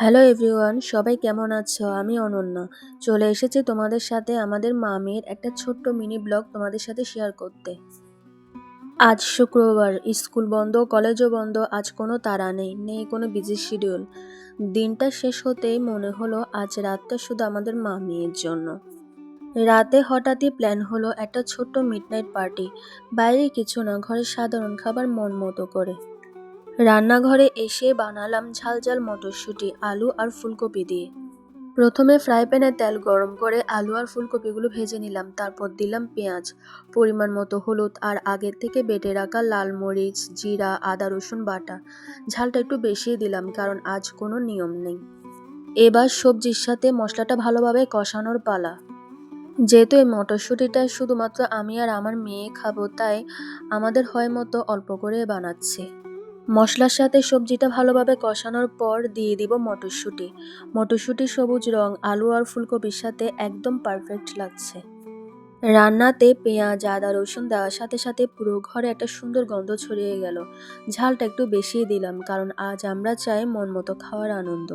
Hello everyone, সবাই কেমন আছো? আমি অনন্যা চলে এসেছি তোমাদের সাথে আমাদের মামির একটা ছোট্ট মিনি ব্লগ তোমাদের সাথে শেয়ার করতে। আজ শুক্রবার, স্কুল বন্ধ, কলেজও বন্ধ, আজ কোনো তাড়া নেই কোনো বিজি শিডিউল। দিনটা শেষ হতেই মনে হলো আজ রাতটা শুধু আমাদের মামির জন্য। রাতে হঠাৎই প্ল্যান হলো একটা ছোট্ট মিডনাইট পার্টি। বাইরে কিছু না, ঘরে সাধারণ খাবার মন মতো করে। রান্নাঘরে এসে বানালাম ঝাল ঝাল মটরশুঁটি, আলু আর ফুলকপি দিয়ে। প্রথমে ফ্রাই প্যানে তেল গরম করে আলু আর ফুলকপিগুলো ভেজে নিলাম, তারপর দিলাম পেঁয়াজ, পরিমাণ মতো হলুদ আর আগের থেকে বেটে রাখা লাল মরিচ, জিরা, আদা রসুন বাটা। ঝালটা একটু বেশি দিলাম কারণ আজ কোনো নিয়ম নেই। এবার সবজির সাথে মশলাটা ভালোভাবে কষানোর পালা। যেহেতু এই মটরশুঁটিটা শুধুমাত্র আমি আর আমার মেয়ে খাবো, তাই আমাদের হয় মতো অল্প করে বানাচ্ছি। মশলার সাথে সবজিটা ভালোভাবে কষানোর পর দিয়ে দিব মটরশুঁটি। মটরশুঁটির সবুজ রং আলু আর ফুলকপির সাথে একদম পারফেক্ট লাগছে। রান্নাতে পেঁয়াজ, আদা, রসুন দেওয়ার সাথে সাথে পুরো ঘরে একটা সুন্দর গন্ধ ছড়িয়ে গেল। ঝালটা একটু বেশিই দিলাম কারণ আজ আমরা চাই মন মতো খাওয়ার আনন্দ।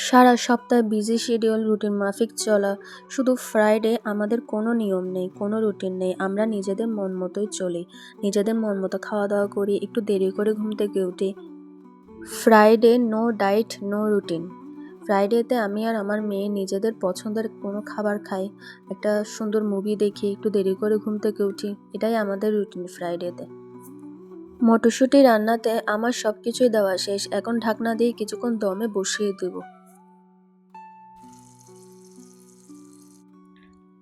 সারা সপ্তাহ বিজি শিডিউল, রুটিন মাফিক চলা, শুধু ফ্রাইডে আমাদের কোনো নিয়ম নেই, কোনো রুটিন নেই। আমরা নিজেদের মন মতোই চলি, নিজেদের মন মতো খাওয়া দাওয়া করি, একটু দেরি করে ঘুম থেকে উঠি। Friday no diet, no routine. ফ্রাইডেতে আমি আর আমার মেয়ে নিজেদের পছন্দের কোনো খাবার খাই, একটা সুন্দর মুভি দেখি, একটু দেরি করে ঘুম থেকে উঠি। এটাই আমাদের রুটিন ফ্রাইডেতে। মটরশুঁটি রান্নাতে আমার সব কিছুই দেওয়া শেষ, এখন ঢাকনা দিয়ে কিছুক্ষণ দমে বসিয়ে দেব।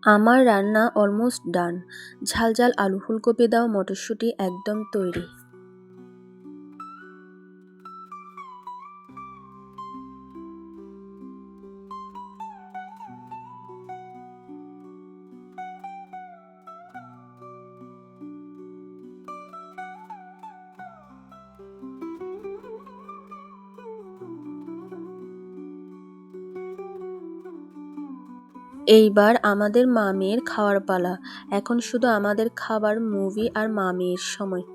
আমার রান্না অলমোস্ট ডান। ঝাল ঝাল আলু ফুলকপি দেওয়া মটরশুঁটি একদম তৈরি। এইবার আমাদের মামির খাওয়ার পালা। এখন শুধু আমাদের খাবার, মুভি আর মামির সময়।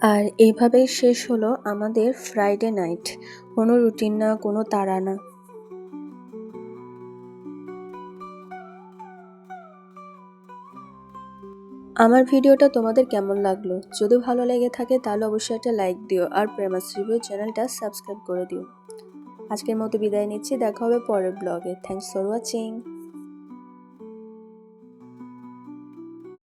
আর এইভাবেই শেষ হলো আমাদের ফ্রাইডে নাইট। কোনো রুটিন না, কোনো তাড়া না। আমার ভিডিওটা তোমাদের কেমন লাগলো? যদি ভালো লেগে থাকে তাহলে অবশ্যই একটা লাইক দিও আর প্রেমাস রিভিউ চ্যানেলটা সাবস্ক্রাইব করে দিও। আজকের মতো বিদায় নিচ্ছি, দেখা হবে পরের ব্লগে। Thanks for watching.